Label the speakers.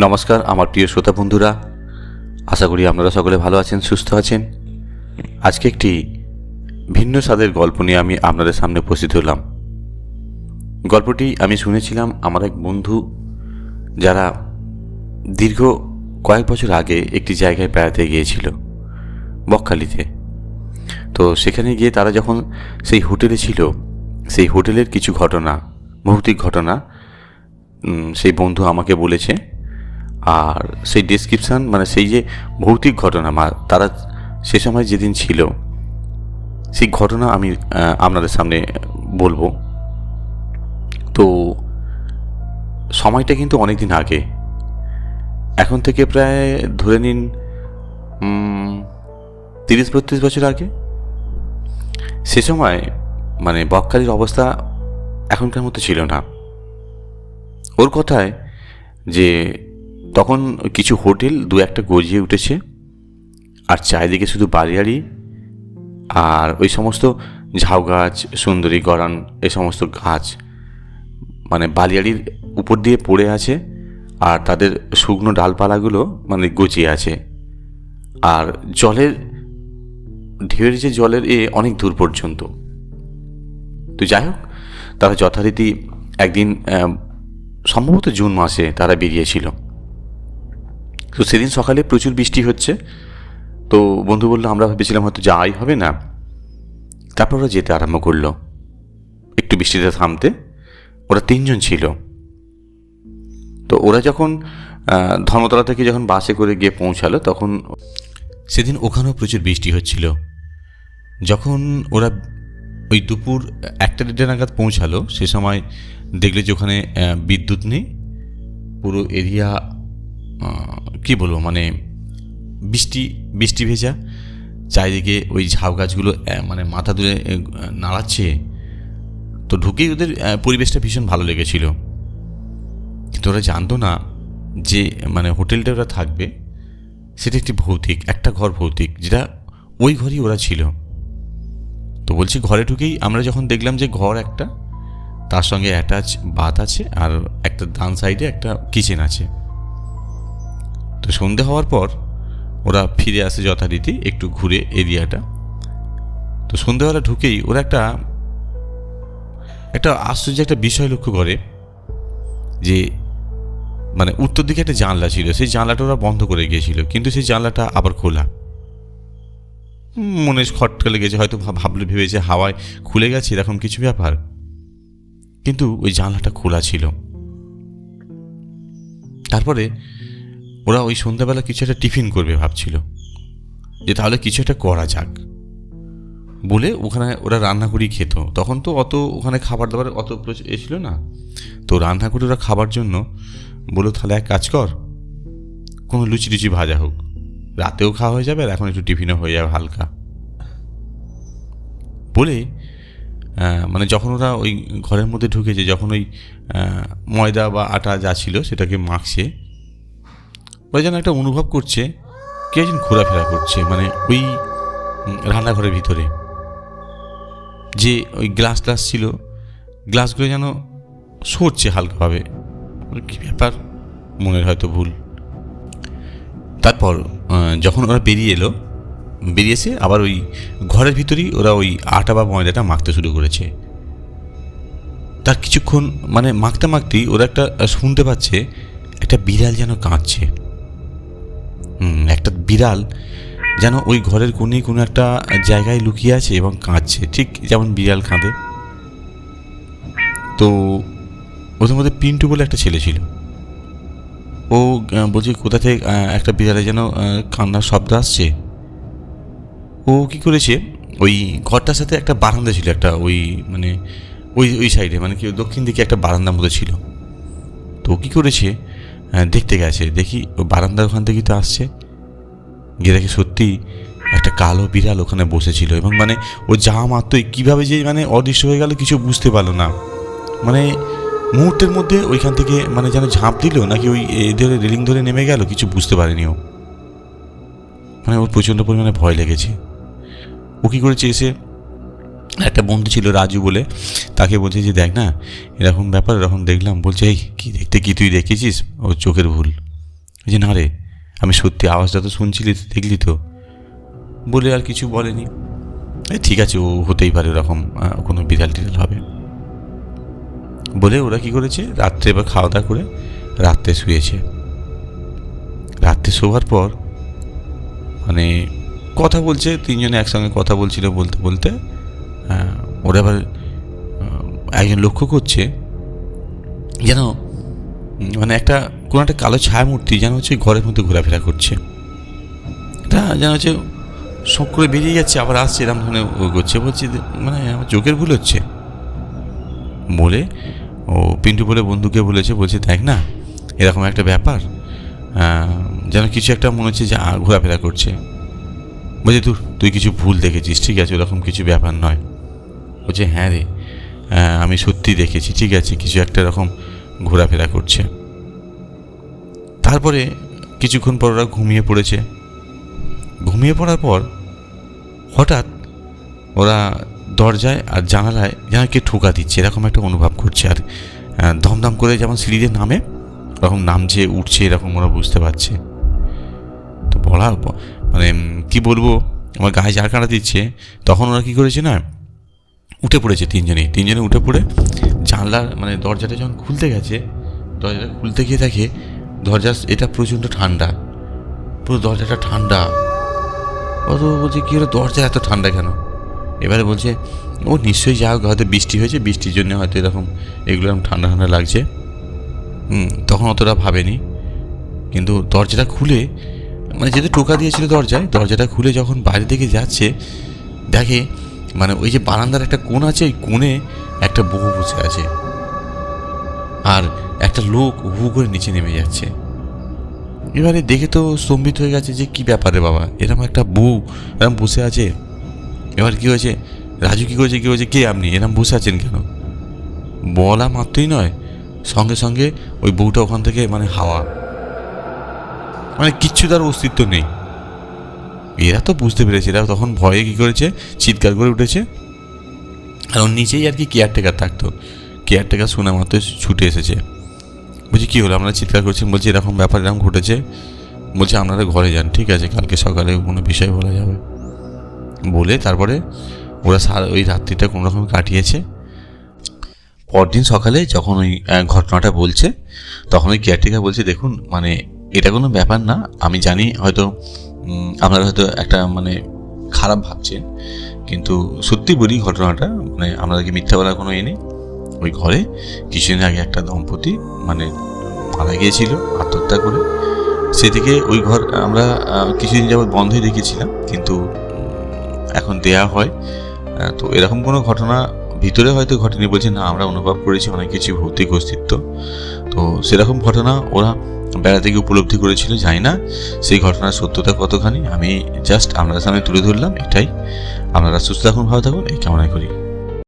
Speaker 1: নমস্কার আমার প্রিয় শ্রোতা বন্ধুরা, আশা করি আপনারা সকলে ভালো আছেন, সুস্থ আছেন। আজকে একটি ভিন্ন স্বাদের গল্প নিয়ে আমি আপনাদের সামনে উপস্থিত হলাম। গল্পটি আমি শুনেছিলাম আমার এক বন্ধু, যারা দীর্ঘ কয়েক বছর আগে একটি জায়গায় বেড়াতে গিয়েছিল, বকখালিতে। তো সেখানে গিয়ে তারা যখন সেই হোটেলে ছিল, সেই হোটেলের কিছু ঘটনা, ভৌতিক ঘটনা সেই বন্ধু আমাকে বলেছে। আর সেই ডেসক্রিপশান, মানে সেই যে ভৌতিক ঘটনা তারা সে সময় যেদিন ছিল, সেই ঘটনা আমি আপনাদের সামনে বলবো। তো সময়টা কিন্তু অনেক দিন আগে, এখন থেকে প্রায় ধরে নিন 30-32 বছর আগে। সে সময় মানে বকখালির অবস্থা এখনকার মতো ছিল না। ওর কথায় যে তখন কিছু হোটেল দু একটা গজিয়ে উঠেছে, আর চারিদিকে শুধু বাড়িয়াড়ি আর ওই সমস্ত ঝাউ গাছ, সুন্দরী গরান, এই সমস্ত গাছ মানে বালিয়াড়ির উপর দিয়ে পড়ে আছে, আর তাদের শুকনো ডালপালাগুলো মানে গজিয়ে আছে। আর জলের ঢেউয়ের যে জলের অনেক দূর পর্যন্ত। তো যাই হোক, তারা যথারীতি একদিন সম্ভবত জুন মাসে তারা বেরিয়েছিল। তো সেদিন সকালে প্রচুর বৃষ্টি হচ্ছে। তো বন্ধু বললো, আমরা ভেবেছিলাম হয়তো যাওয়াই হবে না। তারপর ওরা যেতে আরম্ভ করলো একটু বৃষ্টিতে থামতে। ওরা 3 জন ছিল। তো ওরা যখন ধর্মতলা থেকে যখন বাসে করে গিয়ে পৌঁছালো, তখন সেদিন ওখানেও প্রচুর বৃষ্টি হচ্ছিল। যখন ওরা ওই দুপুর 1টা-1:30 নাগাদ পৌঁছালো, সে সময় দেখলে যে ওখানে বিদ্যুৎ নেই, পুরো এরিয়া কী বলবো, মানে বৃষ্টি ভেজা, চারিদিকে ওই ঝাউ গাছগুলো মানে মাথা তুলে নাড়াচ্ছে। তো ঢুকেই ওদের পরিবেশটা ভীষণ ভালো লেগেছিল। কিন্তু ওরা জানতো না যে মানে হোটেলটা ওরা থাকবে সেটা একটি ভৌতিক, একটা ঘর ভৌতিক, যেটা ওই ঘরই ওরা ছিল। তো বলছি, ঘরে ঢুকেই আমরা যখন দেখলাম যে ঘর একটা, তার সঙ্গে অ্যাটাচ বাথ আছে, আর একটা ডান সাইডে একটা কিচেন আছে। তো সন্ধে হওয়ার পর ওরা ফিরে আসে যথারীতি একটু ঘুরে এরিয়াটা। তো সন্ধ্যেবেলা ঢুকেই ওরা একটা আশ্চর্য একটা বিষয় লক্ষ্য করে, যে মানে উত্তর দিকে একটা জানলা ছিল, সেই জানলাটা ওরা বন্ধ করে গিয়েছিল, কিন্তু সেই জানলাটা আবার খোলা। মনে খটকা লেগেছে, হয়তো ভেবেছে হাওয়ায় খুলে গেছে এরকম কিছু ব্যাপার, কিন্তু ওই জানলাটা খোলা ছিল। তারপরে ওরা ওই সন্ধ্যাবেলা কিছু একটা টিফিন করবে ভাবছিল, যে তাহলে কিছু একটা করা যাক বলে ওখানে ওরা রান্না করেই খেত। তখন তো অত ওখানে খাবার দাবার অত ছিল না। তো রান্না করে ওরা খাবার জন্য বললো, তাহলে এক কাজ কর, কোনো লুচি টুচি ভাজা হোক, রাতেও খাওয়া হয়ে যাবে আর এখন একটু টিফিনও হয়ে যাবে হালকা বলে। মানে যখন ওরা ওই ঘরের মধ্যে ঢুকেছে, যখন ওই ময়দা বা আটা যা ছিল সেটাকে মাখছে, ওরা যেন একটা অনুভব করছে কে একজন ঘোরাফেরা করছে, মানে ওই রান্নাঘরের ভিতরে যে ওই গ্লাস ছিল, গ্লাসগুলো যেন সরছে হালকাভাবে। কী ব্যাপার, মনের হয়তো ভুল। তারপর যখন ওরা বেরিয়েছে আবার ওই ঘরের ভিতরেই ওরা ওই আটা বা ময়দাটা মাখতে শুরু করেছে। তার কিছুক্ষণ মানে মাখতেই ওরা একটা শুনতে পাচ্ছে একটা বিড়াল যেন কাঁদছে। একটা বিড়াল যেন ওই ঘরের কোণে কোনো একটা জায়গায় লুকিয়ে আছে এবং কাঁদছে, ঠিক যেমন বিড়াল কাঁদে। তো ওদের মধ্যে পিন্টু বলে একটা ছেলে ছিল। ও বলছে কোথা থেকে একটা বিড়ালে যেন কান্নার শব্দ আসছে। ও কি করেছে, ওই ঘরটার সাথে একটা বারান্দা ছিল, একটা ওই মানে ওই সাইডে, মানে কি দক্ষিণ দিকে একটা বারান্দার মতো ছিল। তো ও কী করেছে, দেখতে গেছে, দেখি ও বারান্দার ওখান থেকেই তো আসছে। গিয়ে দেখে সত্যি একটা কালো বিড়াল ওখানে বসেছিল, এবং মানে ও যা মাত্রই কীভাবে যে মানে অদৃশ্য হয়ে গেল কিছু বুঝতে পারলো না। মানে মুহূর্তের মধ্যে ওইখান থেকে মানে যেন ঝাঁপ দিল, নাকি ওই এদের রেলিং ধরে নেমে গেল, কিছু বুঝতে পারেনি ও। মানে ওর প্রচণ্ড পরিমাণে ভয় লেগেছে। ও কী করেছে, এসে একটা বন্ধু ছিল রাজু বলে, তাকে বলছে যে দেখ না এরকম ব্যাপার, এরকম দেখলাম। বলছে, এই কী দেখতে, কি তুই দেখেছিস? ও চোখের ভুল, যে না রে, আমি সত্যি আওয়াজটা তো শুনছিলি, দেখলি তো। বলে আর কিছু বলেনি। ঠিক আছে, ও হতেই পারে ওরকম কোনো বিড়াল টিড়াল হবে বলে ওরা কি করেছে, রাত্রে এবার খাওয়া দাওয়া করে রাত্রে শুয়েছে। রাত্রে শোবার পর মানে কথা বলছে, তিনজনে একসঙ্গে কথা বলছিল, বলতে বলতে ওরা আবার একজন লক্ষ্য করছে যেন মানে কোনো একটা কালো ছায়া মূর্তি যেন হচ্ছে ঘরের মধ্যে ঘোরাফেরা করছে। এটা যেন হচ্ছে শখ করে বেরিয়ে যাচ্ছে, আবার আসছে, এরকম ধরনের করছে। বলছে মানে আমার চোখের ভুল হচ্ছে বলে ও পিন্টু বলে বন্ধুকে বলছে দেখ না, এরকম একটা ব্যাপার, যেন কিছু একটা মনে হচ্ছে যে ঘোরাফেরা করছে। বলছে তুই কিছু ভুল দেখেছিস, ঠিক আছে, ওরকম কিছু ব্যাপার নয়। বলছে হ্যাঁ রে, আমি সত্যি দেখেছি, ঠিক আছে, কিছু একটা এরকম ঘোরাফেরা করছে। তারপরে কিছুক্ষণ পর ওরা ঘুমিয়ে পড়েছে। ঘুমিয়ে পড়ার পর হঠাৎ ওরা দরজায় আর জানালায় যেন কে ঠোকা দিচ্ছে এরকম একটা অনুভব করছে। আর দমদম করে যেমন সিঁড়িতে নামে ওরকম নামছে, উঠছে, এরকম ওরা বুঝতে পারছে। তো বলা মানে কি বলবো, আমার গায়ে জার কাটা দিচ্ছে। তখন ওরা কি করেছে না, উঠে পড়েছে তিনজনে উঠে পড়ে জানলার মানে দরজাটা যখন খুলতে গেছে, দরজাটা খুলতে গিয়ে দেখে দরজা এটা প্রচণ্ড ঠান্ডা, পুরো দরজাটা ঠান্ডা। ও তো বলছে কী হলো, দরজা এত ঠান্ডা কেন? এবারে বলছে ও নিশ্চয়ই যা হোক হয়তো বৃষ্টি হয়েছে, বৃষ্টির জন্য হয়তো এরকম এগুলো এরকম ঠান্ডা ঠান্ডা লাগছে। তখন অতটা ভাবেনি। কিন্তু দরজাটা খুলে মানে যেহেতু টোকা দিয়েছিল দরজাটা খুলে যখন বাইরে দিকে যাচ্ছে, দেখে মানে ওই যে বারান্দার একটা কোণ আছে, ওই কোণে একটা বউ বসে আছে, আর একটা লোক হু করে নিচে নেমে যাচ্ছে। এবারে দেখে তো স্তম্ভিত হয়ে গেছে যে কি ব্যাপারে বাবা, এরকম একটা বউ এরকম বসে আছে। এবার কি হয়েছে, রাজু কি করেছে, কে আপনি এরকম বসে আছেন কেন? বলা মাত্রই নয়, সঙ্গে সঙ্গে ওই বউটা ওখান থেকে মানে হাওয়া, মানে কিচ্ছু তার অস্তিত্ব নেই। এরা তো বুঝতে পেরেছে, এরা তখন ভয়ে কি করেছে, চিৎকার করে উঠেছে। আর ওর নিচেই আর কি কেয়ারটেকার থাকতো, কেয়ারটেকার শোনা মাত্র ছুটে এসেছে। বলছি কী হলো, আপনারা চিৎকার করছেন? বলছি এরকম ব্যাপার এরকম ঘটেছে। বলছে আপনারা ঘরে যান, ঠিক আছে, কালকে সকালে কোনো বিষয় বলা যাবে বলে তারপরে ওরা ওই রাত্রিটা কোনো রকম কাটিয়েছে। পরদিন সকালে যখন ওই ঘটনাটা বলছে, তখন ওই কেয়ারটেকার বলছে দেখুন মানে এটা কোনো ব্যাপার না, আমি জানি হয়তো আপনারা হয়তো একটা মানে খারাপ ভাবছেন, কিন্তু সত্যি বলি ঘটনাটা মানে আপনাদেরকে মিথ্যা বলার কোনো নেই। ওই ঘরে কিছুদিন আগে একটা দম্পতি মানে মারা গিয়েছিল আত্মহত্যা করে। সেদিকে ওই ঘর আমরা কিছুদিন যাবৎ বন্ধই রেখেছিলাম, কিন্তু এখন দেয়া হয়। তো এরকম কোনো ঘটনা ভিতরে হয়তো ঘটেনি। বলছে না, আমরা অনুভব করেছি অনেক কিছু ভৌতিক অস্তিত্ব। তো সেরকম ঘটনা ওরা বেড়াতে গিয়ে উপলব্ধি করেছিল। জানি না সেই ঘটনার সত্যতা কতখানি, আমি জাস্ট আপনাদের সামনে তুলে ধরলাম, এটাই। আপনারা সুস্থ থাকুন, ভালো থাকুন, এই কামনা করি।